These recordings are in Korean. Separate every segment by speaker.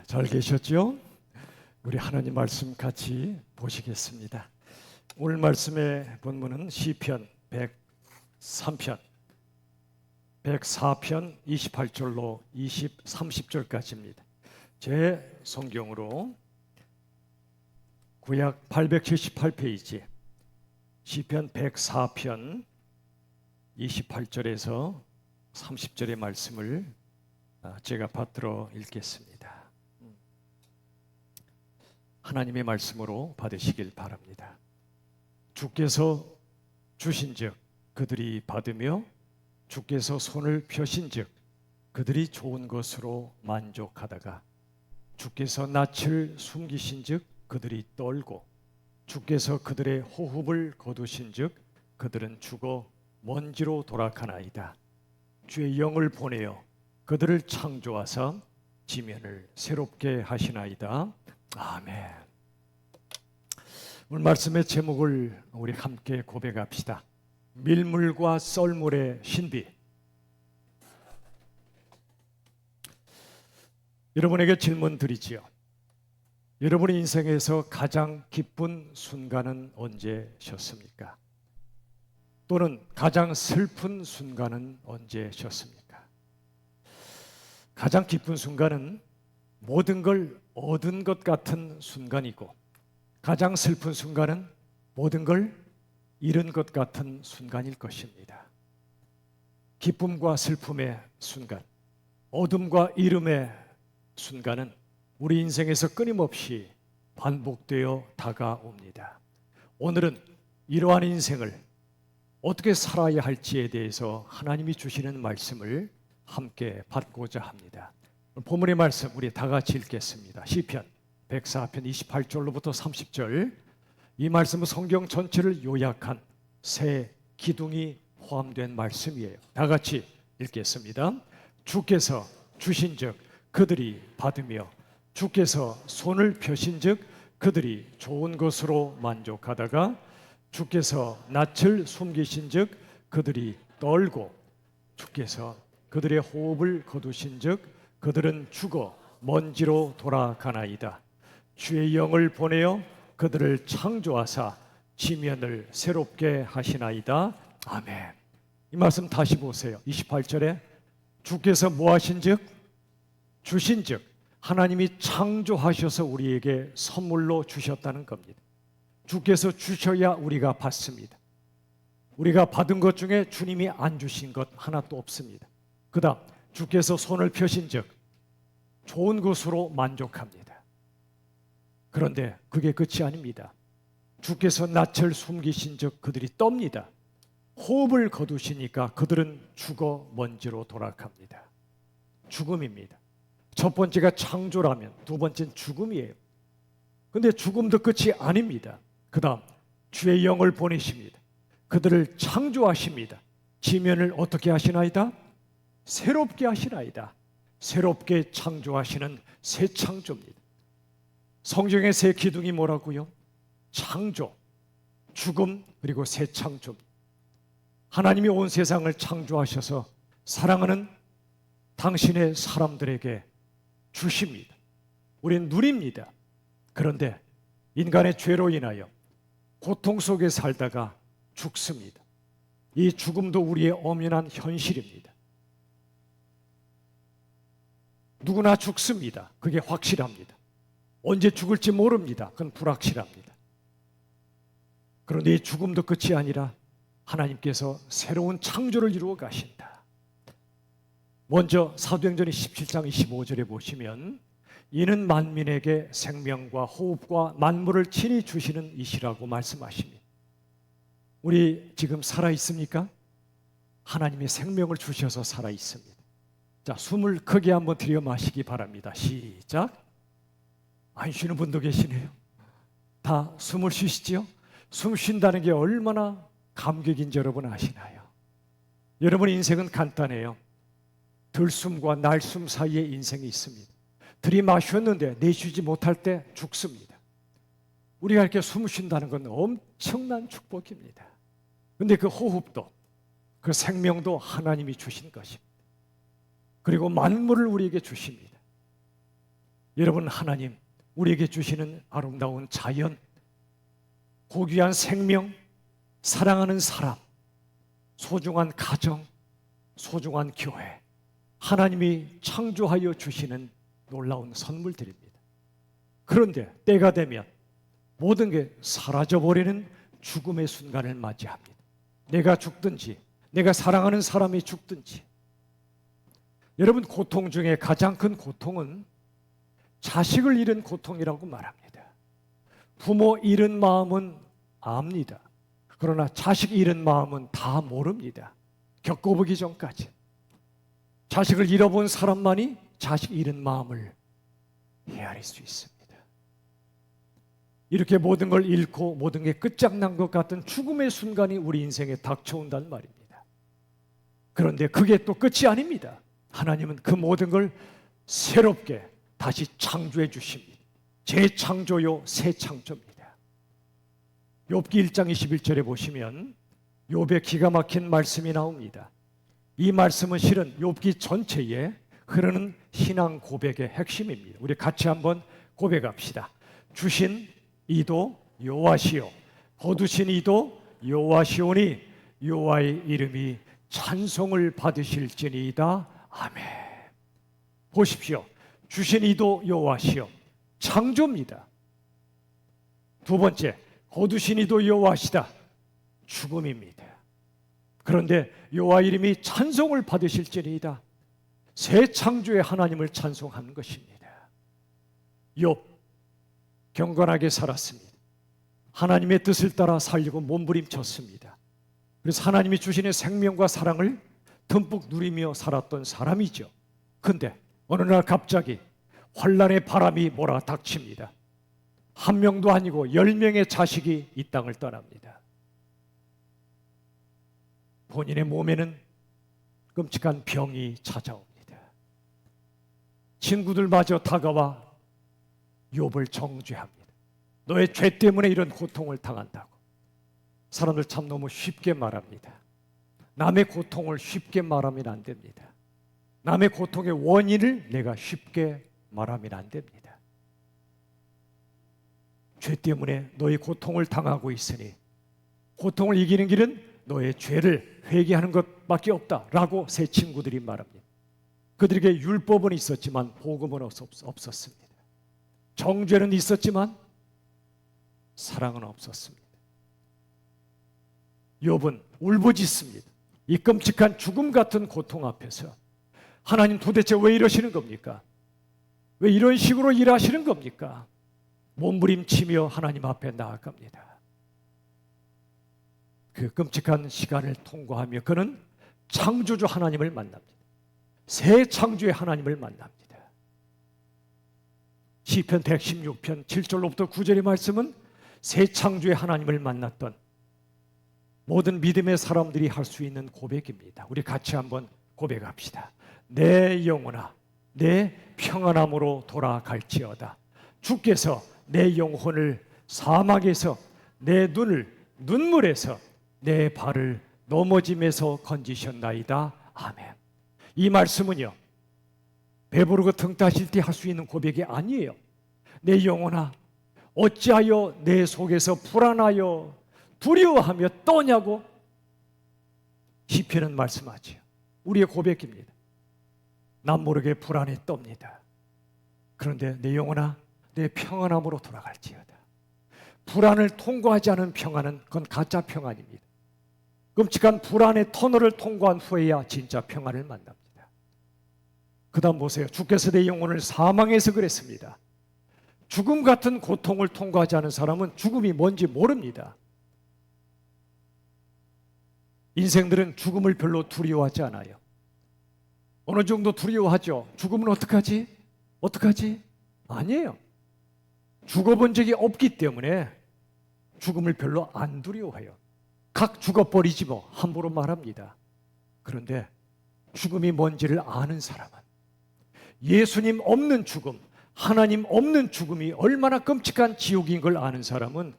Speaker 1: 잘 계셨죠? 우리 하나님 말씀 같이 보시겠습니다. 오늘 말씀의 본문은 시편 103편 104편 28절로 30절까지입니다. 제 성경으로 구약 878페이지 시편 104편 28절에서 30절의 말씀을 제가 받들어 읽겠습니다. 하나님의 말씀으로 받으시길 바랍니다. 주께서 주신즉 그들이 받으며 주께서 손을 펴신즉 그들이 좋은 것으로 만족하다가 주께서 낯을 숨기신즉 그들이 떨고 주께서 그들의 호흡을 거두신즉 그들은 죽어 먼지로 돌아가나이다. 주의 영을 보내어 그들을 창조하사 지면을 새롭게 하시나이다. 아멘. 오늘 말씀의 제목을 우리 함께 고백합시다. 밀물과 썰물의 신비. 여러분에게 질문 드리지요. 여러분의 인생에서 가장 기쁜 순간은 언제셨습니까? 또는 가장 슬픈 순간은 언제셨습니까? 가장 기쁜 순간은 모든 걸 얻은 것 같은 순간이고, 가장 슬픈 순간은 모든 걸 잃은 것 같은 순간일 것입니다. 기쁨과 슬픔의 순간, 어둠과 이름의 순간은 우리 인생에서 끊임없이 반복되어 다가옵니다. 오늘은 이러한 인생을 어떻게 살아야 할지에 대해서 하나님이 주시는 말씀을 함께 받고자 합니다. 본문의 말씀 우리 다 같이 읽겠습니다. 시편 104편 28절로부터 30절. 이 말씀은 성경 전체를 요약한 새 기둥이 포함된 말씀이에요. 다 같이 읽겠습니다. 주께서 주신즉 그들이 받으며 주께서 손을 펴신즉 그들이 좋은 것으로 만족하다가 주께서 낯을 숨기신즉 그들이 떨고 주께서 그들의 호흡을 거두신즉 그들은 죽어 먼지로 돌아가나이다. 주의 영을 보내어 그들을 창조하사 지면을 새롭게 하시나이다. 아멘. 이 말씀 다시 보세요. 28절에 주께서 뭐 하신즉 주신즉 하나님이 창조하셔서 우리에게 선물로 주셨다는 겁니다. 주께서 주셔야 우리가 받습니다. 우리가 받은 것 중에 주님이 안 주신 것 하나도 없습니다. 그 다음 주께서 손을 펴신즉 좋은 것으로 만족합니다. 그런데 그게 끝이 아닙니다. 주께서 낯을 숨기신즉 그들이 떱니다. 호흡을 거두시니까 그들은 죽어 먼지로 돌아갑니다. 죽음입니다. 첫 번째가 창조라면 두 번째는 죽음이에요. 그런데 죽음도 끝이 아닙니다. 그 다음 주의 영을 보내십니다. 그들을 창조하십니다. 지면을 어떻게 하시나이다? 새롭게 하시나이다. 새롭게 창조하시는 새 창조입니다. 성경의 새 기둥이 뭐라고요? 창조, 죽음, 그리고 새 창조입니다. 하나님이 온 세상을 창조하셔서 사랑하는 당신의 사람들에게 주십니다. 우린 누립니다. 그런데 인간의 죄로 인하여 고통 속에 살다가 죽습니다. 이 죽음도 우리의 엄연한 현실입니다. 누구나 죽습니다. 그게 확실합니다. 언제 죽을지 모릅니다. 그건 불확실합니다. 그런데 이 죽음도 끝이 아니라 하나님께서 새로운 창조를 이루어 가신다. 먼저 사도행전 17장 25절에 보시면 이는 만민에게 생명과 호흡과 만물을 친히 주시는 이시라고 말씀하십니다. 우리 지금 살아 있습니까? 하나님이 생명을 주셔서 살아 있습니다. 자, 숨을 크게 한번 들여 마시기 바랍니다. 시작. 안 쉬는 분도 계시네요. 다 숨을 쉬시지요? 숨 쉰다는 게 얼마나 감격인지 여러분 아시나요? 여러분 인생은 간단해요. 들숨과 날숨 사이에 인생이 있습니다. 들이마셨는데 내쉬지 못할 때 죽습니다. 우리가 이렇게 숨 쉰다는 건 엄청난 축복입니다. 그런데 그 호흡도 그 생명도 하나님이 주신 것입니다. 그리고 만물을 우리에게 주십니다. 여러분, 하나님 우리에게 주시는 아름다운 자연, 고귀한 생명, 사랑하는 사람, 소중한 가정, 소중한 교회, 하나님이 창조하여 주시는 놀라운 선물들입니다. 그런데 때가 되면 모든 게 사라져버리는 죽음의 순간을 맞이합니다. 내가 죽든지 내가 사랑하는 사람이 죽든지. 여러분, 고통 중에 가장 큰 고통은 자식을 잃은 고통이라고 말합니다. 부모 잃은 마음은 압니다. 그러나 자식 잃은 마음은 다 모릅니다. 겪어보기 전까지. 자식을 잃어본 사람만이 자식 잃은 마음을 헤아릴 수 있습니다. 이렇게 모든 걸 잃고 모든 게 끝장난 것 같은 죽음의 순간이 우리 인생에 닥쳐온단 말입니다. 그런데 그게 또 끝이 아닙니다. 하나님은 그 모든 걸 새롭게 다시 창조해 주십니다. 재창조요, 새 창조입니다. 욥기 1장 21절에 보시면 욥의 기가 막힌 말씀이 나옵니다. 이 말씀은 실은 욥기 전체에 흐르는 신앙 고백의 핵심입니다. 우리 같이 한번 고백합시다. 주신 이도 여호와시요, 거두신 이도 여호와시오니 여호와의 이름이 찬송을 받으실지니이다. 아멘. 보십시오. 주신 이도 여호와시요, 창조입니다. 두 번째, 거두신 이도 여호와시다, 죽음입니다. 그런데 여호와 이름이 찬송을 받으실지니이다, 새 창조의 하나님을 찬송하는 것입니다. 욥 경건하게 살았습니다. 하나님의 뜻을 따라 살려고 몸부림쳤습니다. 그래서 하나님이 주시는 생명과 사랑을 듬뿍 누리며 살았던 사람이죠. 그런데 어느 날 갑자기 환란의 바람이 몰아닥칩니다. 한 명도 아니고 10명의 자식이 이 땅을 떠납니다. 본인의 몸에는 끔찍한 병이 찾아옵니다. 친구들마저 다가와 욥을 정죄합니다. 너의 죄 때문에 이런 고통을 당한다고. 사람들 참 너무 쉽게 말합니다. 남의 고통을 쉽게 말하면 안 됩니다. 남의 고통의 원인을 내가 쉽게 말하면 안 됩니다. 죄 때문에 너의 고통을 당하고 있으니 고통을 이기는 길은 너의 죄를 회개하는 것밖에 없다라고 세 친구들이 말합니다. 그들에게 율법은 있었지만 복음은 없었습니다. 정죄는 있었지만 사랑은 없었습니다. 욥은 울부짖습니다. 이 끔찍한 죽음 같은 고통 앞에서 하나님 도대체 왜 이러시는 겁니까? 왜 이런 식으로 일하시는 겁니까? 몸부림치며 하나님 앞에 나아갑니다. 그 끔찍한 시간을 통과하며 그는 창조주 하나님을 만납니다. 새 창조의 하나님을 만납니다. 시편 116편 7절로부터 9절의 말씀은 새 창조의 하나님을 만났던 모든 믿음의 사람들이 할 수 있는 고백입니다. 우리 같이 한번 고백합시다. 내 영혼아, 내 평안함으로 돌아갈지어다. 주께서 내 영혼을 사막에서, 내 눈을 눈물에서, 내 발을 넘어짐에서 건지셨나이다. 아멘. 이 말씀은요, 배부르고 등 따실 때 할 수 있는 고백이 아니에요. 내 영혼아, 어찌하여 내 속에서 불안하여 두려워하며 떠냐고 시편은 말씀하지요. 우리의 고백입니다. 남 모르게 불안에 떱니다. 그런데 내 영혼아, 내 평안함으로 돌아갈지어다. 불안을 통과하지 않은 평안은 그건 가짜 평안입니다. 끔찍한 불안의 터널을 통과한 후에야 진짜 평안을 만납니다. 그 다음 보세요. 주께서 내 영혼을 사망해서 그랬습니다. 죽음 같은 고통을 통과하지 않은 사람은 죽음이 뭔지 모릅니다. 인생들은 죽음을 별로 두려워하지 않아요. 어느 정도 두려워하죠. 죽으면 어떡하지? 어떡하지? 아니에요. 죽어본 적이 없기 때문에 죽음을 별로 안 두려워해요. 각 죽어버리지 뭐, 함부로 말합니다. 그런데 죽음이 뭔지를 아는 사람은, 예수님 없는 죽음, 하나님 없는 죽음이 얼마나 끔찍한 지옥인 걸 아는 사람은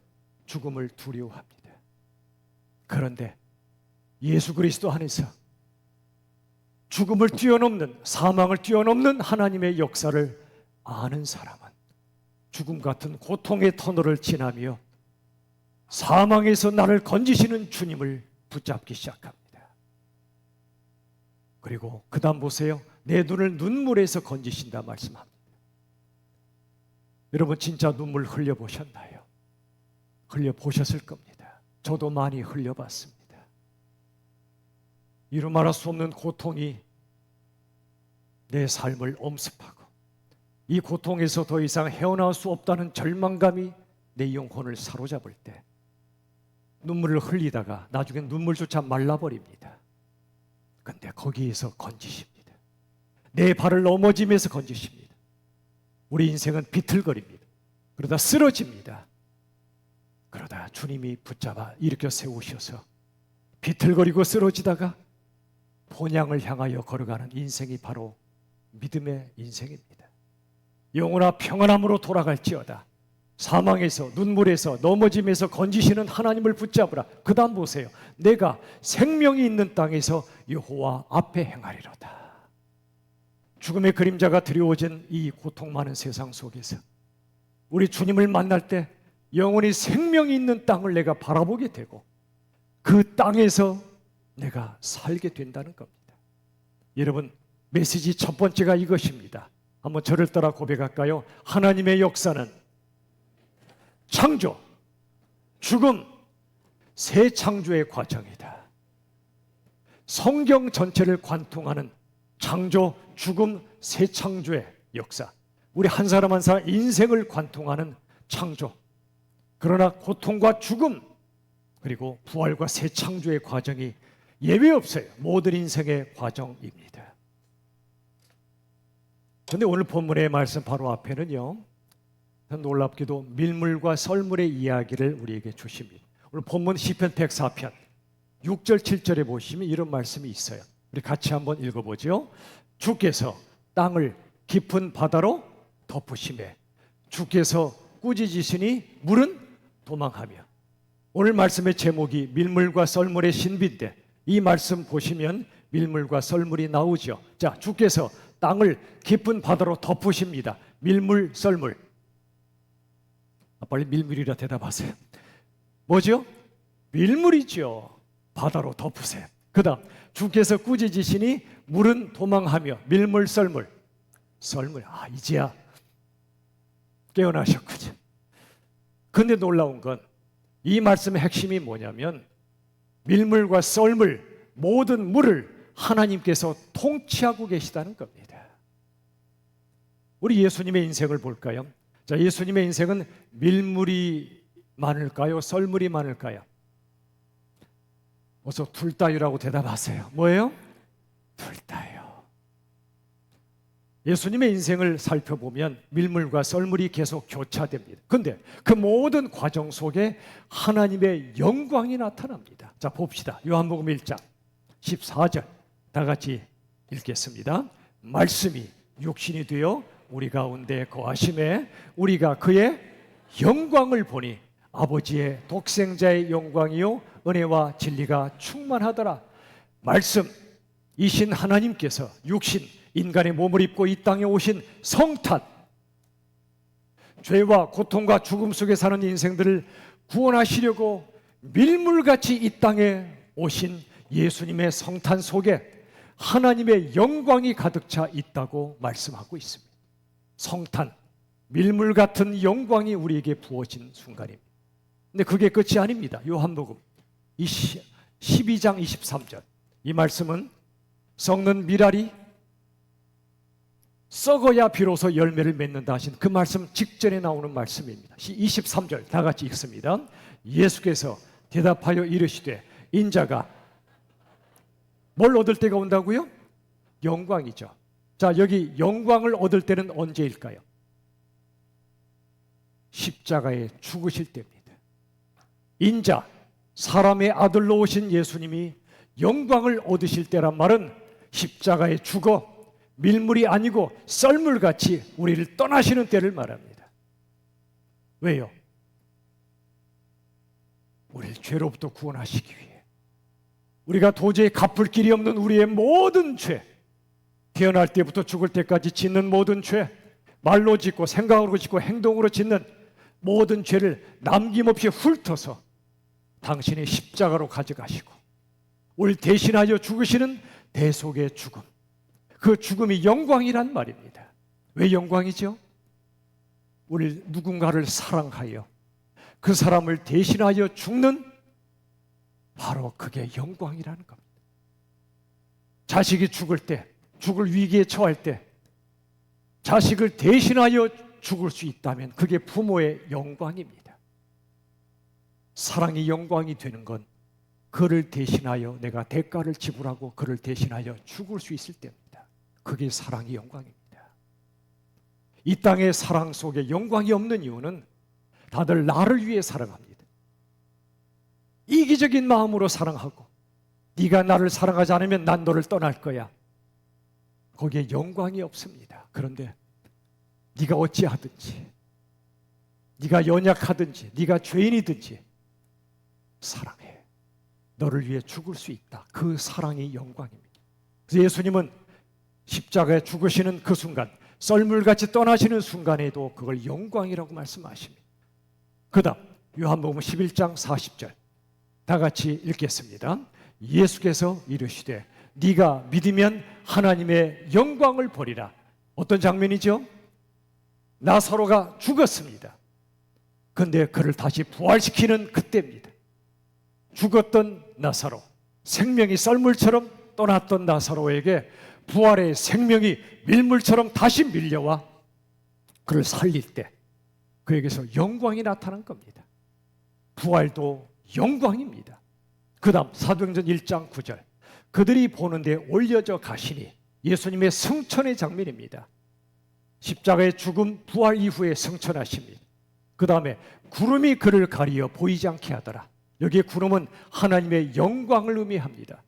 Speaker 1: 죽음을 두려워합니다. 그런데 예수 그리스도 안에서 죽음을 뛰어넘는, 사망을 뛰어넘는 하나님의 역사를 아는 사람은 죽음 같은 고통의 터널을 지나며 사망에서 나를 건지시는 주님을 붙잡기 시작합니다. 그리고 그 다음 보세요. 내 눈을 눈물에서 건지신다 말씀합니다. 여러분 진짜 눈물 흘려보셨나요? 흘려보셨을 겁니다. 저도 많이 흘려봤습니다. 이루 말할 수 없는 고통이 내 삶을 엄습하고 이 고통에서 더 이상 헤어나올 수 없다는 절망감이 내 영혼을 사로잡을 때 눈물을 흘리다가 나중엔 눈물조차 말라버립니다. 근데 거기에서 건지십니다. 내 발을 넘어지면서 건지십니다. 우리 인생은 비틀거립니다. 그러다 쓰러집니다. 그러다 주님이 붙잡아 일으켜 세우셔서 비틀거리고 쓰러지다가 본향을 향하여 걸어가는 인생이 바로 믿음의 인생입니다. 영원한 평안함으로 돌아갈지어다. 사망에서 눈물에서 넘어짐에서 건지시는 하나님을 붙잡으라. 그 다음 보세요. 내가 생명이 있는 땅에서 여호와 앞에 행하리로다. 죽음의 그림자가 드리워진 이 고통 많은 세상 속에서 우리 주님을 만날 때 영원히 생명이 있는 땅을 내가 바라보게 되고 그 땅에서 내가 살게 된다는 겁니다. 여러분 메시지 첫 번째가 이것입니다. 한번 저를 따라 고백할까요? 하나님의 역사는 창조, 죽음, 새 창조의 과정이다. 성경 전체를 관통하는 창조, 죽음, 새 창조의 역사. 우리 한 사람 한 사람 인생을 관통하는 창조. 그러나 고통과 죽음 그리고 부활과 새 창조의 과정이 예외 없어요. 모든 인생의 과정입니다. 그런데 오늘 본문의 말씀 바로 앞에는요, 놀랍게도 밀물과 썰물의 이야기를 우리에게 주십니다. 오늘 본문 시편 104편 6절 7절에 보시면 이런 말씀이 있어요. 우리 같이 한번 읽어보죠. 주께서 땅을 깊은 바다로 덮으시매 주께서 꾸짖으시니 물은 도망하며. 오늘 말씀의 제목이 밀물과 썰물의 신비인데 이 말씀 보시면 밀물과 썰물이 나오죠. 자, 주께서 땅을 깊은 바다로 덮으십니다. 밀물, 썰물. 빨리 밀물이라 대답하세요. 뭐죠? 밀물이죠. 바다로 덮으세요. 그 다음 주께서 꾸짖으시니 물은 도망하며. 밀물, 썰물. 썰물. 이제야 깨어나셨군요. 근데 놀라운 건 이 말씀의 핵심이 뭐냐면 밀물과 썰물, 모든 물을 하나님께서 통치하고 계시다는 겁니다. 우리 예수님의 인생을 볼까요? 자, 예수님의 인생은 밀물이 많을까요? 썰물이 많을까요? 어서 둘 다유라고 대답하세요. 뭐예요? 둘 다요. 예수님의 인생을 살펴보면 밀물과 썰물이 계속 교차됩니다. 그런데 그 모든 과정 속에 하나님의 영광이 나타납니다. 자, 봅시다. 요한복음 1장 14절 다 같이 읽겠습니다. 말씀이 육신이 되어 우리 가운데 거하심에 우리가 그의 영광을 보니 아버지의 독생자의 영광이요 은혜와 진리가 충만하더라. 말씀이신 하나님께서 육신 인간의 몸을 입고 이 땅에 오신 성탄, 죄와 고통과 죽음 속에 사는 인생들을 구원하시려고 밀물같이 이 땅에 오신 예수님의 성탄 속에 하나님의 영광이 가득 차 있다고 말씀하고 있습니다. 성탄, 밀물 같은 영광이 우리에게 부어진 순간입니다. 근데 그게 끝이 아닙니다. 요한복음 12장 23절 이 말씀은 썩는 밀알이 썩어야 비로소 열매를 맺는다 하신 그 말씀 직전에 나오는 말씀입니다. 23절 다 같이 읽습니다. 예수께서 대답하여 이르시되 인자가 뭘 얻을 때가 온다고요? 영광이죠. 자, 여기 영광을 얻을 때는 언제일까요? 십자가에 죽으실 때입니다. 인자, 사람의 아들로 오신 예수님이 영광을 얻으실 때란 말은 십자가에 죽어 밀물이 아니고 썰물같이 우리를 떠나시는 때를 말합니다. 왜요? 우리를 죄로부터 구원하시기 위해, 우리가 도저히 갚을 길이 없는 우리의 모든 죄, 태어날 때부터 죽을 때까지 짓는 모든 죄, 말로 짓고 생각으로 짓고 행동으로 짓는 모든 죄를 남김없이 훑어서 당신의 십자가로 가져가시고 우리 대신하여 죽으시는 대속의 죽음, 그 죽음이 영광이란 말입니다. 왜 영광이죠? 우리 누군가를 사랑하여 그 사람을 대신하여 죽는 바로 그게 영광이라는 겁니다. 자식이 죽을 때, 죽을 위기에 처할 때 자식을 대신하여 죽을 수 있다면 그게 부모의 영광입니다. 사랑이 영광이 되는 건 그를 대신하여 내가 대가를 지불하고 그를 대신하여 죽을 수 있을 때입니다. 그게 사랑이 영광입니다. 이 땅의 사랑 속에 영광이 없는 이유는 다들 나를 위해 사랑합니다. 이기적인 마음으로 사랑하고 네가 나를 사랑하지 않으면 난 너를 떠날 거야. 거기에 영광이 없습니다. 그런데 네가 어찌하든지, 네가 연약하든지, 네가 죄인이든지 사랑해. 너를 위해 죽을 수 있다. 그 사랑이 영광입니다. 그래서 예수님은 십자가에 죽으시는 그 순간, 썰물같이 떠나시는 순간에도 그걸 영광이라고 말씀하십니다. 그 다음 요한복음 11장 40절 다 같이 읽겠습니다. 예수께서 이르시되 네가 믿으면 하나님의 영광을 보리라. 어떤 장면이죠? 나사로가 죽었습니다. 그런데 그를 다시 부활시키는 그때입니다. 죽었던 나사로, 생명이 썰물처럼 떠났던 나사로에게 부활의 생명이 밀물처럼 다시 밀려와 그를 살릴 때 그에게서 영광이 나타난 겁니다. 부활도 영광입니다. 그 다음 사도행전 1장 9절 그들이 보는데 올려져 가시니 예수님의 승천의 장면입니다. 십자가의 죽음 부활 이후에 승천하십니다. 그 다음에 구름이 그를 가리어 보이지 않게 하더라. 여기에 구름은 하나님의 영광을 의미합니다.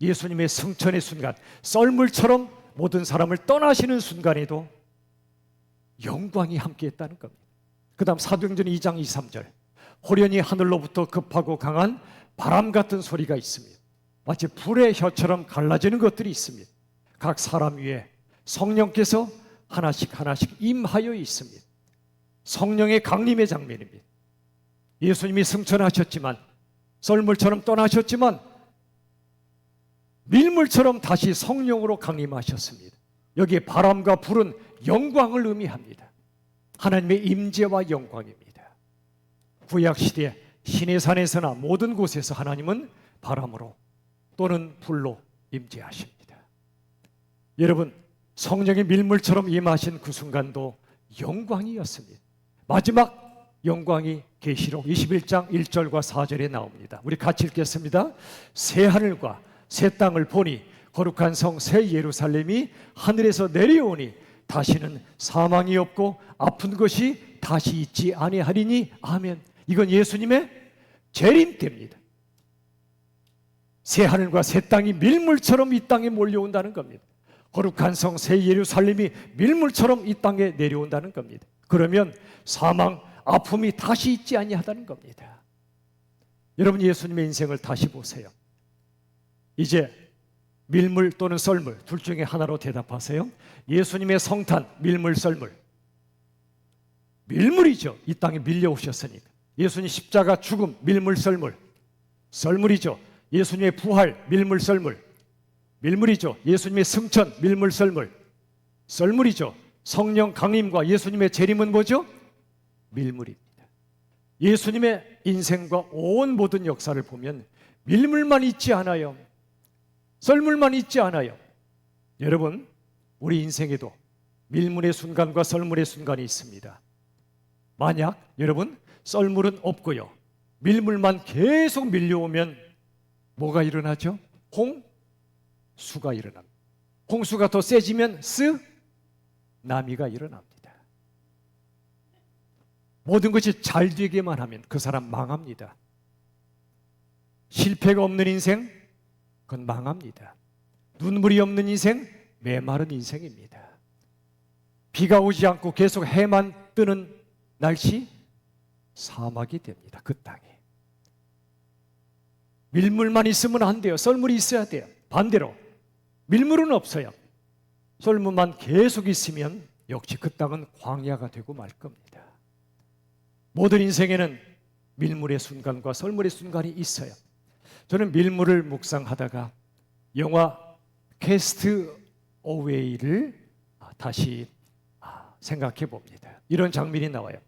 Speaker 1: 예수님의 승천의 순간, 썰물처럼 모든 사람을 떠나시는 순간에도 영광이 함께했다는 겁니다. 그 다음 사도행전 2장 2, 3절 호련히 하늘로부터 급하고 강한 바람 같은 소리가 있습니다. 마치 불의 혀처럼 갈라지는 것들이 있습니다. 각 사람 위에 성령께서 하나씩 하나씩 임하여 있습니다. 성령의 강림의 장면입니다. 예수님이 승천하셨지만 썰물처럼 떠나셨지만 밀물처럼 다시 성령으로 강림하셨습니다. 여기에 바람과 불은 영광을 의미합니다. 하나님의 임재와 영광입니다. 구약시대 시내산에서나 모든 곳에서 하나님은 바람으로 또는 불로 임재하십니다. 여러분, 성령의 밀물처럼 임하신 그 순간도 영광이었습니다. 마지막 영광이 계시록 21장 1절과 4절에 나옵니다. 우리 같이 읽겠습니다. 새 하늘과 새 땅을 보니 거룩한 성 새 예루살렘이 하늘에서 내려오니 다시는 사망이 없고 아픈 것이 다시 있지 아니하리니 아멘. 이건 예수님의 재림 때입니다. 새 하늘과 새 땅이 밀물처럼 이 땅에 몰려온다는 겁니다. 거룩한 성 새 예루살렘이 밀물처럼 이 땅에 내려온다는 겁니다. 그러면 사망, 아픔이 다시 있지 아니하다는 겁니다. 여러분, 예수님의 인생을 다시 보세요. 이제 밀물 또는 썰물 둘 중에 하나로 대답하세요. 예수님의 성탄, 밀물, 썰물. 밀물이죠. 이 땅에 밀려오셨으니까. 예수님 십자가 죽음, 밀물, 썰물. 썰물이죠. 예수님의 부활, 밀물, 썰물. 밀물이죠. 예수님의 승천, 밀물, 썰물. 썰물이죠. 성령 강림과 예수님의 재림은 뭐죠? 밀물입니다. 예수님의 인생과 온 모든 역사를 보면 밀물만 있지 않아요. 썰물만 있지 않아요. 여러분, 우리 인생에도 밀물의 순간과 썰물의 순간이 있습니다. 만약 여러분 썰물은 없고요, 밀물만 계속 밀려오면 뭐가 일어나죠? 홍수가 일어납니다. 홍수가 더 세지면 쓰나미가 일어납니다. 모든 것이 잘 되게만 하면 그 사람 망합니다. 실패가 없는 인생, 그건 망합니다. 눈물이 없는 인생, 메마른 인생입니다. 비가 오지 않고 계속 해만 뜨는 날씨, 사막이 됩니다. 그 땅에. 밀물만 있으면 안 돼요. 썰물이 있어야 돼요. 반대로 밀물은 없어요. 썰물만 계속 있으면 역시 그 땅은 광야가 되고 말 겁니다. 모든 인생에는 밀물의 순간과 썰물의 순간이 있어요. 저는 밀물을 묵상하다가 영화 캐스트 어웨이를 다시 생각해 봅니다. 이런 장면이 나와요.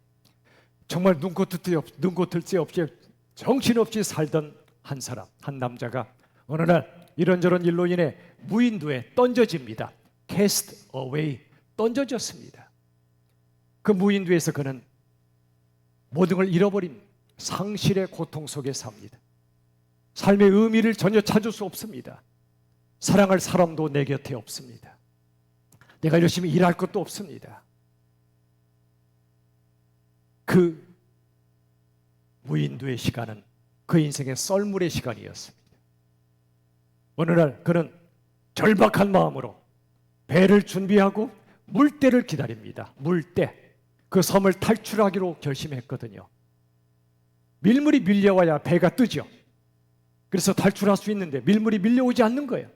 Speaker 1: 정말 눈코 뜰 새 없이 정신없이 살던 한 사람, 한 남자가 어느 날 이런저런 일로 인해 무인도에 던져집니다. cast away, 던져졌습니다. 그 무인도에서 그는 모든 걸 잃어버린 상실의 고통 속에 삽니다. 삶의 의미를 전혀 찾을 수 없습니다. 사랑할 사람도 내 곁에 없습니다. 내가 열심히 일할 것도 없습니다. 그 무인도의 시간은 그 인생의 썰물의 시간이었습니다. 어느 날 그는 절박한 마음으로 배를 준비하고 물때를 기다립니다. 물때, 그 섬을 탈출하기로 결심했거든요. 밀물이 밀려와야 배가 뜨죠. 그래서 탈출할 수 있는데 밀물이 밀려오지 않는 거예요.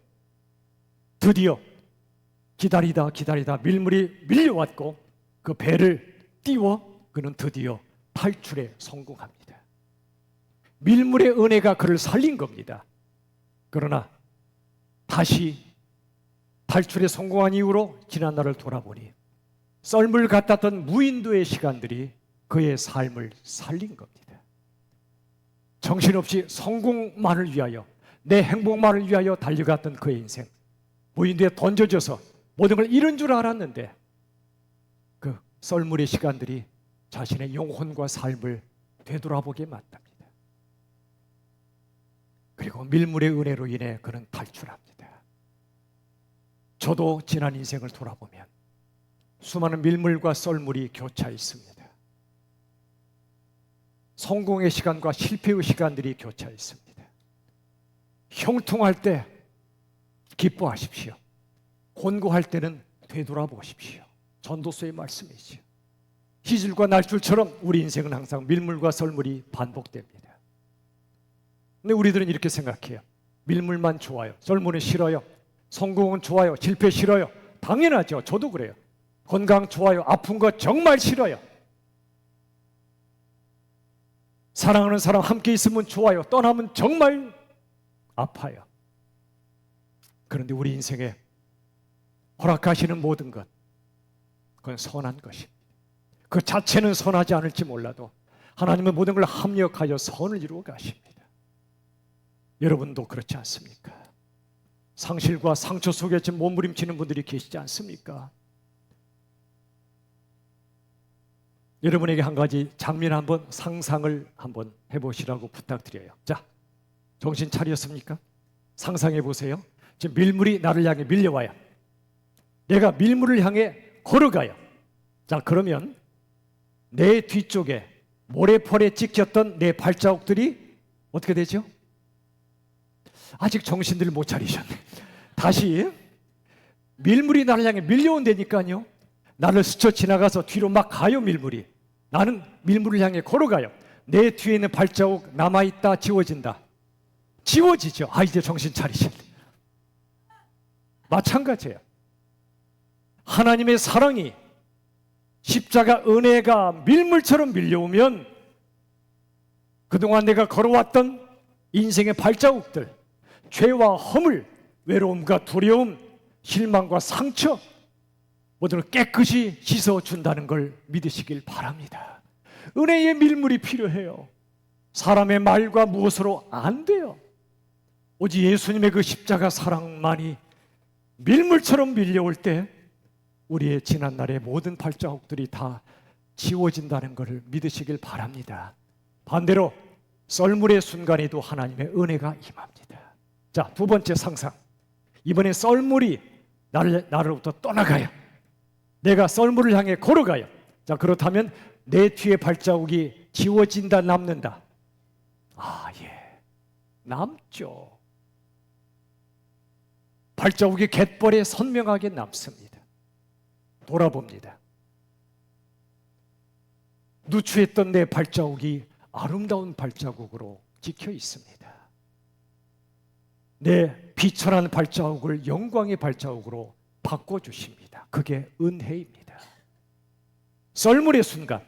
Speaker 1: 드디어 기다리다 밀물이 밀려왔고 그 배를 띄워 그는 드디어 탈출에 성공합니다. 밀물의 은혜가 그를 살린 겁니다. 그러나 다시 탈출에 성공한 이후로 지난 날을 돌아보니 썰물 같았던 무인도의 시간들이 그의 삶을 살린 겁니다. 정신없이 성공만을 위하여, 내 행복만을 위하여 달려갔던 그의 인생, 무인도에 던져져서 모든 걸 잃은 줄 알았는데 그 썰물의 시간들이 자신의 영혼과 삶을 되돌아보게 만듭니다. 그리고 밀물의 은혜로 인해 그는 탈출합니다. 저도 지난 인생을 돌아보면 수많은 밀물과 썰물이 교차 있습니다. 성공의 시간과 실패의 시간들이 교차 있습니다. 형통할 때 기뻐하십시오. 곤고할 때는 되돌아보십시오. 전도서의 말씀이지요. 희줄과 날줄처럼 우리 인생은 항상 밀물과 썰물이 반복됩니다. 근데 우리들은 이렇게 생각해요. 밀물만 좋아요. 썰물은 싫어요. 성공은 좋아요. 실패 싫어요. 당연하죠. 저도 그래요. 건강 좋아요. 아픈 거 정말 싫어요. 사랑하는 사람 함께 있으면 좋아요. 떠나면 정말 아파요. 그런데 우리 인생에 허락하시는 모든 것, 그건 선한 것입니다. 그 자체는 선하지 않을지 몰라도 하나님은 모든 걸 합력하여 선을 이루어 가십니다. 여러분도 그렇지 않습니까? 상실과 상처 속에 지금 몸부림치는 분들이 계시지 않습니까? 여러분에게 한 가지 장면 한번 상상을 한번 해보시라고 부탁드려요. 자, 정신 차렸습니까? 상상해 보세요. 지금 밀물이 나를 향해 밀려와요. 내가 밀물을 향해 걸어가요. 자, 그러면 내 뒤쪽에 모래펄에 찍혔던 내 발자국들이 어떻게 되죠? 아직 정신들을 못 차리셨네. 다시 밀물이 나를 향해 밀려온다니까요. 나를 스쳐 지나가서 뒤로 막 가요. 밀물이. 나는 밀물을 향해 걸어가요. 내 뒤에 있는 발자국 남아있다 지워진다. 지워지죠. 아, 이제 정신 차리셨네. 마찬가지예요. 하나님의 사랑이, 십자가 은혜가 밀물처럼 밀려오면 그동안 내가 걸어왔던 인생의 발자국들, 죄와 허물, 외로움과 두려움, 실망과 상처 모두를 깨끗이 씻어준다는 걸 믿으시길 바랍니다. 은혜의 밀물이 필요해요. 사람의 말과 무엇으로 안 돼요. 오직 예수님의 그 십자가 사랑만이 밀물처럼 밀려올 때 우리의 지난날의 모든 발자국들이 다 지워진다는 것을 믿으시길 바랍니다. 반대로 썰물의 순간에도 하나님의 은혜가 임합니다. 자, 두 번째 상상. 이번엔 썰물이 나로부터 떠나가요. 내가 썰물을 향해 걸어가요. 자, 그렇다면 내 뒤에 발자국이 지워진다, 남는다? 아, 예, 남죠. 발자국이 갯벌에 선명하게 남습니다. 돌아봅니다. 누추했던 내 발자국이 아름다운 발자국으로 찍혀 있습니다. 내 비천한 발자국을 영광의 발자국으로 바꿔주십니다. 그게 은혜입니다. 썰물의 순간,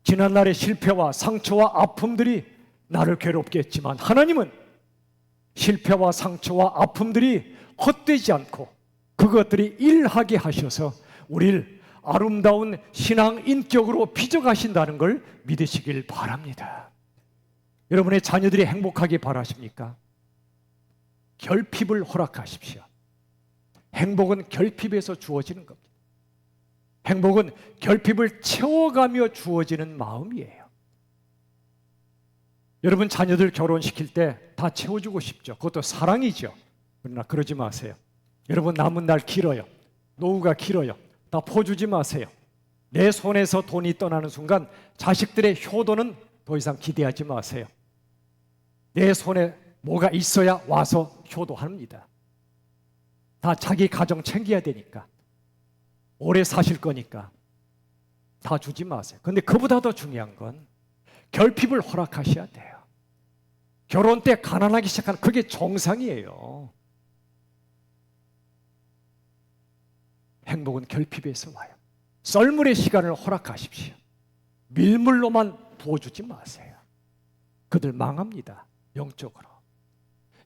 Speaker 1: 지난날의 실패와 상처와 아픔들이 나를 괴롭게 했지만 하나님은 실패와 상처와 아픔들이 헛되지 않고 그것들이 일하게 하셔서 우리를 아름다운 신앙 인격으로 빚어가신다는 걸 믿으시길 바랍니다. 여러분의 자녀들이 행복하게 바라십니까? 결핍을 허락하십시오. 행복은 결핍에서 주어지는 겁니다. 행복은 결핍을 채워가며 주어지는 마음이에요. 여러분 자녀들 결혼시킬 때 다 채워주고 싶죠. 그것도 사랑이죠. 그러나 그러지 마세요. 여러분 남은 날 길어요. 노후가 길어요. 다 퍼주지 마세요. 내 손에서 돈이 떠나는 순간 자식들의 효도는 더 이상 기대하지 마세요. 내 손에 뭐가 있어야 와서 효도합니다. 다 자기 가정 챙겨야 되니까, 오래 사실 거니까 다 주지 마세요. 그런데 그보다 더 중요한 건 결핍을 허락하셔야 돼요. 결혼 때 가난하기 시작하는 그게 정상이에요. 행복은 결핍에서 와요. 썰물의 시간을 허락하십시오. 밀물로만 부어주지 마세요. 그들 망합니다. 영적으로.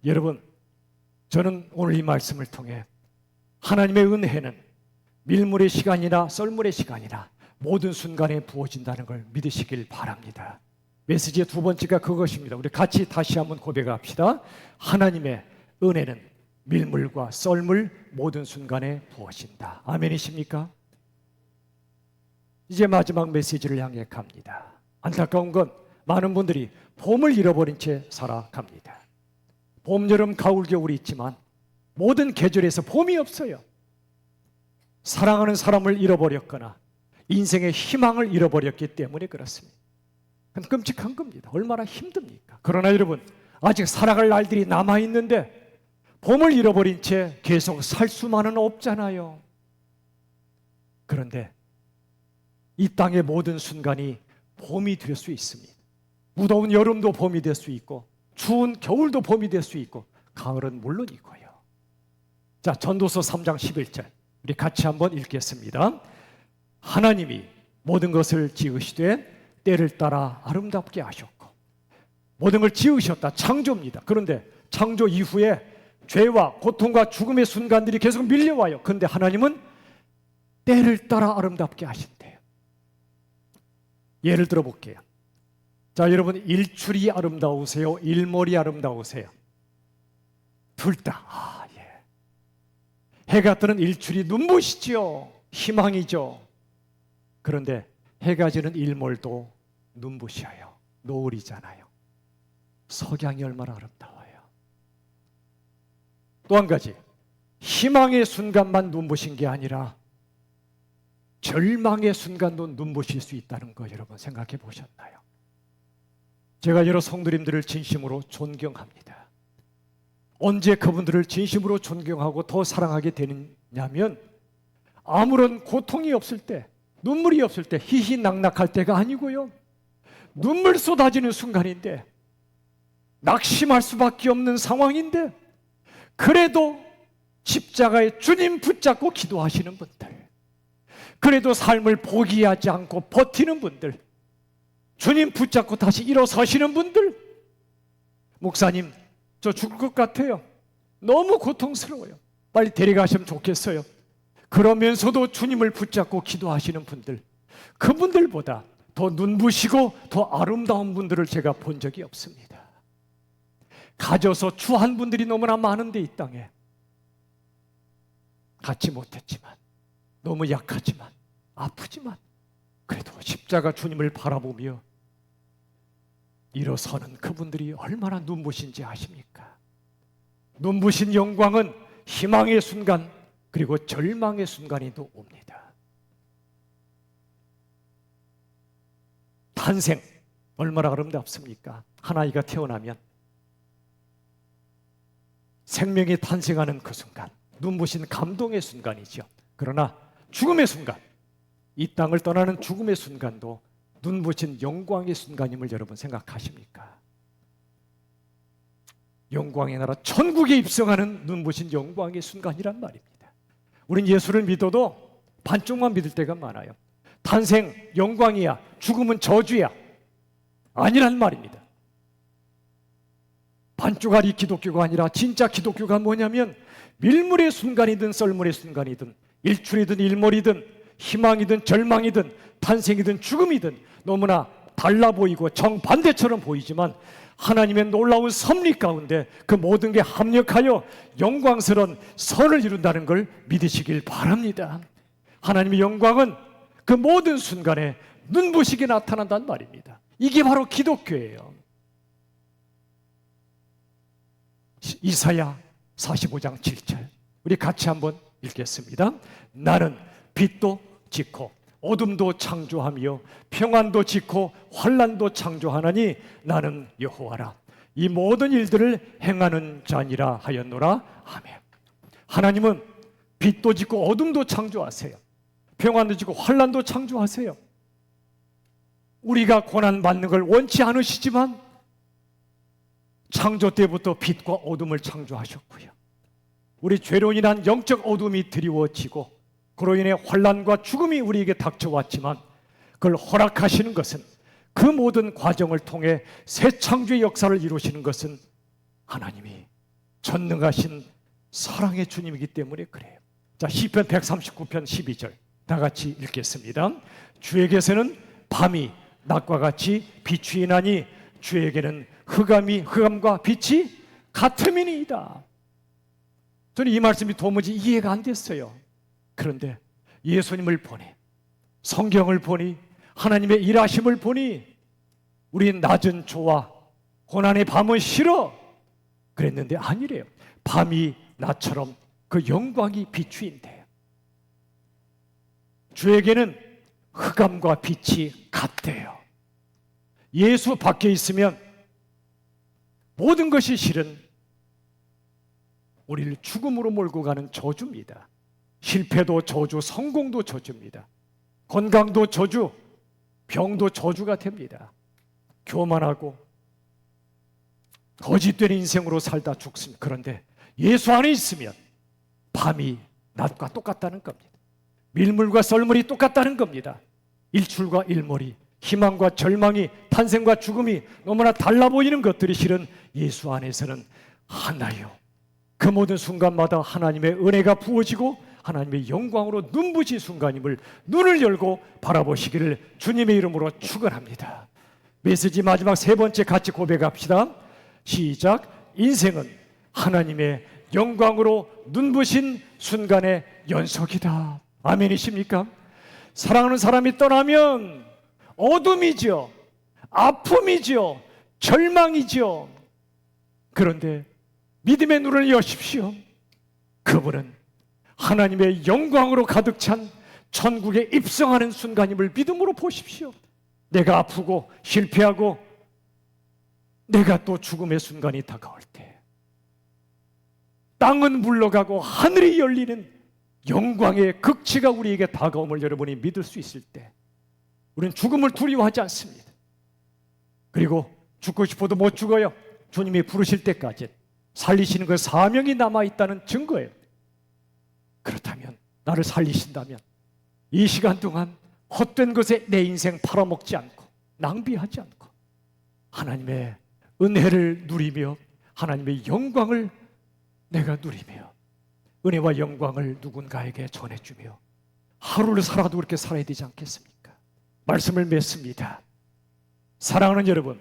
Speaker 1: 여러분, 저는 오늘 이 말씀을 통해 하나님의 은혜는 밀물의 시간이나 썰물의 시간이나 모든 순간에 부어진다는 걸 믿으시길 바랍니다. 메시지의 두 번째가 그것입니다. 우리 같이 다시 한번 고백합시다. 하나님의 은혜는 밀물과 썰물 모든 순간에 부어진다. 아멘이십니까? 이제 마지막 메시지를 향해 갑니다. 안타까운 건 많은 분들이 봄을 잃어버린 채 살아갑니다. 봄, 여름, 가을, 겨울이 있지만 모든 계절에서 봄이 없어요. 사랑하는 사람을 잃어버렸거나 인생의 희망을 잃어버렸기 때문에 그렇습니다. 그건 끔찍한 겁니다. 얼마나 힘듭니까? 그러나 여러분, 아직 살아갈 날들이 남아있는데 봄을 잃어버린 채 계속 살 수만은 없잖아요. 그런데 이 땅의 모든 순간이 봄이 될 수 있습니다. 무더운 여름도 봄이 될 수 있고 추운 겨울도 봄이 될 수 있고 가을은 물론이고요. 자, 전도서 3장 11절 우리 같이 한번 읽겠습니다. 하나님이 모든 것을 지으시되 때를 따라 아름답게 하셨고, 모든 걸 지으셨다. 창조입니다. 그런데 창조 이후에 죄와 고통과 죽음의 순간들이 계속 밀려와요. 그런데 하나님은 때를 따라 아름답게 하신대요. 예를 들어 볼게요. 자, 여러분, 일출이 아름다우세요? 일몰이 아름다우세요? 둘 다. 예. 해가 뜨는 일출이 눈부시죠. 희망이죠. 그런데 해가 지는 일몰도 눈부셔요. 노을이잖아요. 석양이 얼마나 아름다워요. 또 한 가지, 희망의 순간만 눈부신 게 아니라 절망의 순간도 눈부실 수 있다는 거 여러분 생각해 보셨나요? 제가 여러 성도님들을 진심으로 존경합니다. 언제 그분들을 진심으로 존경하고 더 사랑하게 되느냐면 아무런 고통이 없을 때, 눈물이 없을 때, 희희낙낙할 때가 아니고요, 눈물 쏟아지는 순간인데, 낙심할 수밖에 없는 상황인데 그래도 십자가에 주님 붙잡고 기도하시는 분들, 그래도 삶을 포기하지 않고 버티는 분들, 주님 붙잡고 다시 일어서시는 분들, 목사님 저 죽을 것 같아요, 너무 고통스러워요, 빨리 데려가시면 좋겠어요, 그러면서도 주님을 붙잡고 기도하시는 분들, 그분들보다 더 눈부시고 더 아름다운 분들을 제가 본 적이 없습니다. 가져서 추한 분들이 너무나 많은데 이 땅에 갖지 못했지만, 너무 약하지만, 아프지만 그래도 십자가 주님을 바라보며 일어서는 그분들이 얼마나 눈부신지 아십니까? 눈부신 영광은 희망의 순간 그리고 절망의 순간이 또 옵니다. 탄생 얼마나 아름답습니까? 한 아이가 태어나면 생명이 탄생하는 그 순간, 눈부신 감동의 순간이죠. 그러나 죽음의 순간, 이 땅을 떠나는 죽음의 순간도 눈부신 영광의 순간임을 여러분 생각하십니까? 영광의 나라 천국에 입성하는 눈부신 영광의 순간이란 말입니다. 우린 예수를 믿어도 반쪽만 믿을 때가 많아요. 탄생 영광이야, 죽음은 저주야. 아니란 말입니다. 반쪽짜리 기독교가 아니라 진짜 기독교가 뭐냐면 밀물의 순간이든 썰물의 순간이든 일출이든 일몰이든 희망이든 절망이든 탄생이든 죽음이든 너무나 달라 보이고 정반대처럼 보이지만 하나님의 놀라운 섭리 가운데 그 모든 게 합력하여 영광스러운 선을 이룬다는 걸 믿으시길 바랍니다. 하나님의 영광은 그 모든 순간에 눈부시게 나타난단 말입니다. 이게 바로 기독교예요. 이사야 45장 7절 우리 같이 한번 읽겠습니다. 나는 빛도 짓고 어둠도 창조하며 평안도 짓고 환난도 창조하나니 나는 여호와라. 이 모든 일들을 행하는 자니라 하였노라. 아멘. 하나님은 빛도 짓고 어둠도 창조하세요. 평안도 짓고 환난도 창조하세요. 우리가 고난 받는 걸 원치 않으시지만 창조 때부터 빛과 어둠을 창조하셨고요. 우리 죄로 인한 영적 어둠이 드리워지고 그로 인해 환난과 죽음이 우리에게 닥쳐왔지만 그걸 허락하시는 것은 그 모든 과정을 통해 새 창조의 역사를 이루시는 것은 하나님이 전능하신 사랑의 주님이기 때문에 그래요. 자, 시편 139편 12절 다 같이 읽겠습니다. 주에게서는 밤이 낮과 같이 비추이나니 주에게는 흑암과 빛이 같음이니이다. 저는 이 말씀이 도무지 이해가 안 됐어요. 그런데 예수님을 보니 성경을 보니 하나님의 일하심을 보니 우리 낮은 조와 고난의 밤은 싫어 그랬는데 아니래요. 밤이 낮처럼 그 영광이 비추인대요. 주에게는 흑암과 빛이 같대요. 예수 밖에 있으면 모든 것이 실은 우리를 죽음으로 몰고 가는 저주입니다. 실패도 저주, 성공도 저주입니다. 건강도 저주, 병도 저주가 됩니다. 교만하고 거짓된 인생으로 살다 죽습니다. 그런데 예수 안에 있으면 밤이 낮과 똑같다는 겁니다. 밀물과 썰물이 똑같다는 겁니다. 일출과 일몰이, 희망과 절망이, 탄생과 죽음이 너무나 달라 보이는 것들이 실은 예수 안에서는 하나요. 그 모든 순간마다 하나님의 은혜가 부어지고 하나님의 영광으로 눈부신 순간임을 눈을 열고 바라보시기를 주님의 이름으로 축원합니다. 메시지 마지막 세 번째 같이 고백합시다. 시작. 인생은 하나님의 영광으로 눈부신 순간의 연속이다. 아멘이십니까? 사랑하는 사람이 떠나면 어둠이죠, 아픔이죠, 절망이죠. 그런데 믿음의 눈을 여십시오. 그분은 하나님의 영광으로 가득 찬 천국에 입성하는 순간임을 믿음으로 보십시오. 내가 아프고 실패하고 내가 또 죽음의 순간이 다가올 때 땅은 물러가고 하늘이 열리는 영광의 극치가 우리에게 다가옴을 여러분이 믿을 수 있을 때 우리는 죽음을 두려워하지 않습니다. 그리고 죽고 싶어도 못 죽어요. 주님이 부르실 때까지 살리시는 그 사명이 남아있다는 증거예요. 그렇다면 나를 살리신다면 이 시간 동안 헛된 것에 내 인생 팔아먹지 않고 낭비하지 않고 하나님의 은혜를 누리며 하나님의 영광을 내가 누리며 은혜와 영광을 누군가에게 전해주며 하루를 살아도 그렇게 살아야 되지 않겠습니까? 말씀을 맺습니다. 사랑하는 여러분,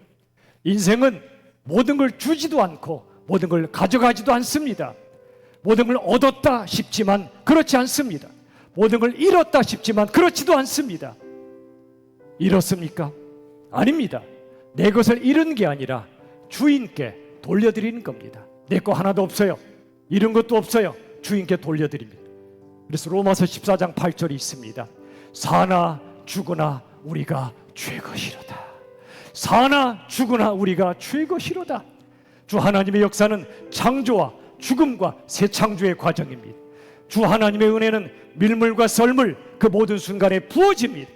Speaker 1: 인생은 모든 걸 주지도 않고 모든 걸 가져가지도 않습니다. 모든 걸 얻었다 싶지만 그렇지 않습니다. 모든 걸 잃었다 싶지만 그렇지도 않습니다. 잃었습니까? 아닙니다. 내 것을 잃은 게 아니라 주인께 돌려드리는 겁니다. 내 거 하나도 없어요. 잃은 것도 없어요. 주인께 돌려드립니다. 그래서 로마서 14장 8절이 있습니다. 사나 죽으나 우리가 주의 것이로다. 사나 죽으나 우리가 주의 것이로다. 주 하나님의 역사는 창조와 죽음과 새 창조의 과정입니다. 주 하나님의 은혜는 밀물과 썰물 그 모든 순간에 부어집니다.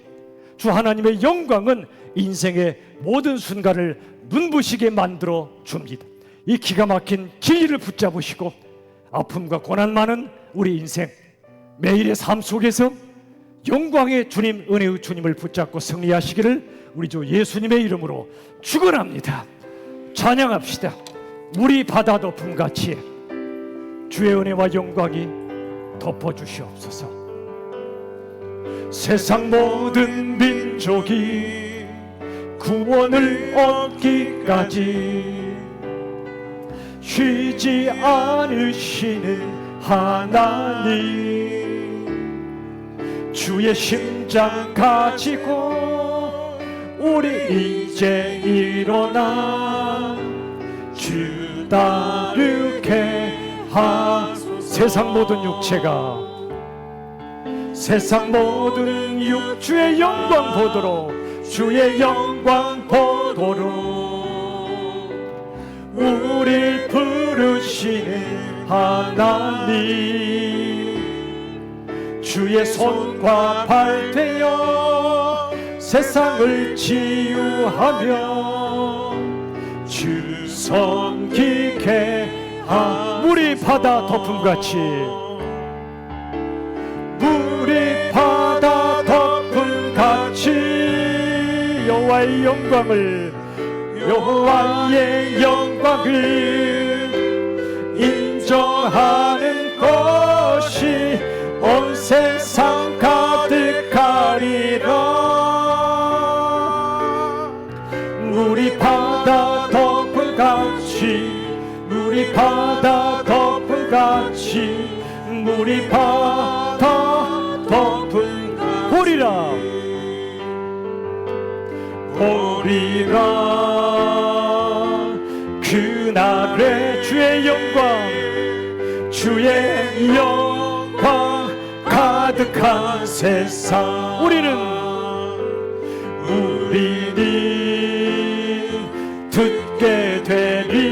Speaker 1: 주 하나님의 영광은 인생의 모든 순간을 눈부시게 만들어 줍니다. 이 기가 막힌 진리를 붙잡으시고 아픔과 고난 많은 우리 인생 매일의 삶 속에서 영광의 주님, 은혜의 주님을 붙잡고 승리하시기를 우리 주 예수님의 이름으로 축원합니다. 찬양합시다. 물이 바다 덮음같이 주의 은혜와 영광이 덮어주시옵소서. 세상 모든 민족이 구원을 얻기까지 쉬지 않으시는 하나님, 주의 심장 가지고 우리 이제 일어나 주 따르게 하소서. 세상 모든 육체가 세상 모든 육주의 영광 보도록, 주의 영광 보도록 우릴 부르시는 하나님, 주의 손과 발 되어 세상을 치유하며 주 섬기게 물이 바다 덮음같이, 물이 바다 덮음같이 여호와의 영광을, 여호와의 영광을 인정하는 것이 온 세상 가득하리라. 물이 바다 덮음같이, 물이 바다 덮음같이, 물이 바다 덮음 보리라, 보리라. 그날의 주의 영광, 주의 영광 가득한 세상, 우리는 듣게 되리.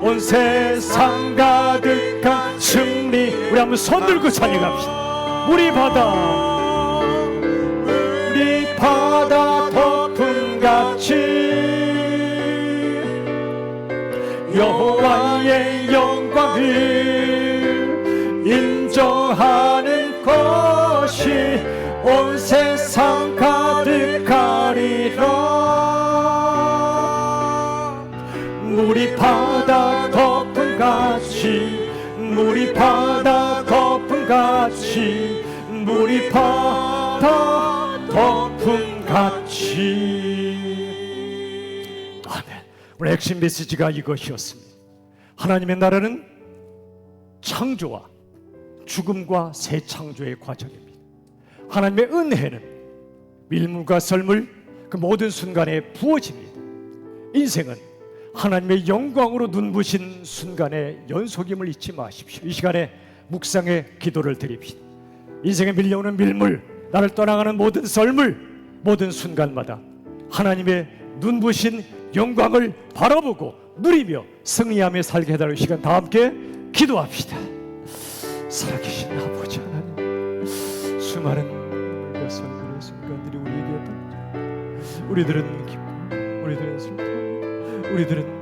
Speaker 1: 온 세상 가득한 승리. 우리 한번 손 들고 찬양합시다. 물이 바다, 물이 바다 덮음같이 여호와의 영광을 인정하는 것이 온 세상 가득하리라. 물이 바다 덮음같이, 물이 바다 덮음같이, 물이 바다 덮음같이. 아멘. 오늘 핵심 메시지가 이것이었습니다. 하나님의 나라는 창조와 죽음과 새 창조의 과정입니다. 하나님의 은혜는 밀물과 썰물 그 모든 순간에 부어집니다. 인생은 하나님의 영광으로 눈부신 순간의 연속임을 잊지 마십시오. 이 시간에 묵상의 기도를 드립시다. 인생에 밀려오는 밀물, 나를 떠나가는 모든 썰물, 모든 순간마다 하나님의 눈부신 영광을 바라보고 누리며 승리하며 살게 해달라는 시간, 다 함께 기도합시다. 살아계신 아버지 하나님, 수많은 썰물의 순간들이 우리에게 닥쳐, 우리들은 기뻐, 우리들은 슬퍼합니다. 우리들은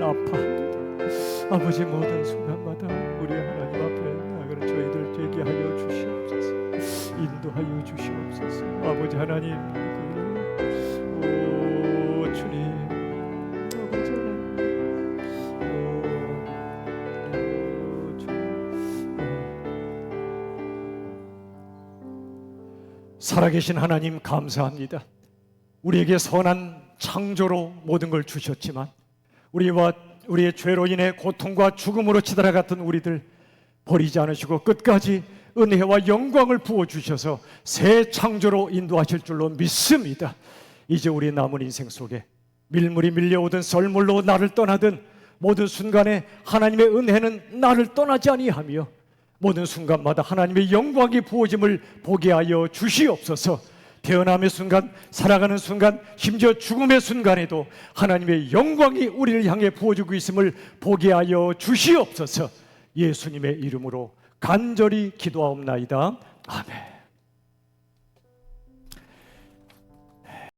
Speaker 1: 아파합니다. 아버지, 모든 순간마다 우리 하나님 앞에 나가는 저희들 되게 하여 주시옵소서. 인도하여 주시옵소서. 아버지 하나님, 오 주님, 아버지 하나님, 살아계신 하나님 감사합니다. 우리에게 선한 창조로 모든 걸 주셨지만 우리의 죄로 인해 고통과 죽음으로 치달아갔던 우리들 버리지 않으시고 끝까지 은혜와 영광을 부어주셔서 새 창조로 인도하실 줄로 믿습니다. 이제 우리 남은 인생 속에 밀물이 밀려오든 썰물로 나를 떠나든 모든 순간에 하나님의 은혜는 나를 떠나지 아니하며 모든 순간마다 하나님의 영광이 부어짐을 보게 하여 주시옵소서. 태어남의 순간, 살아가는 순간, 심지어 죽음의 순간에도 하나님의 영광이 우리를 향해 부어주고 있음을 보게 하여 주시옵소서. 예수님의 이름으로 간절히 기도하옵나이다. 아멘.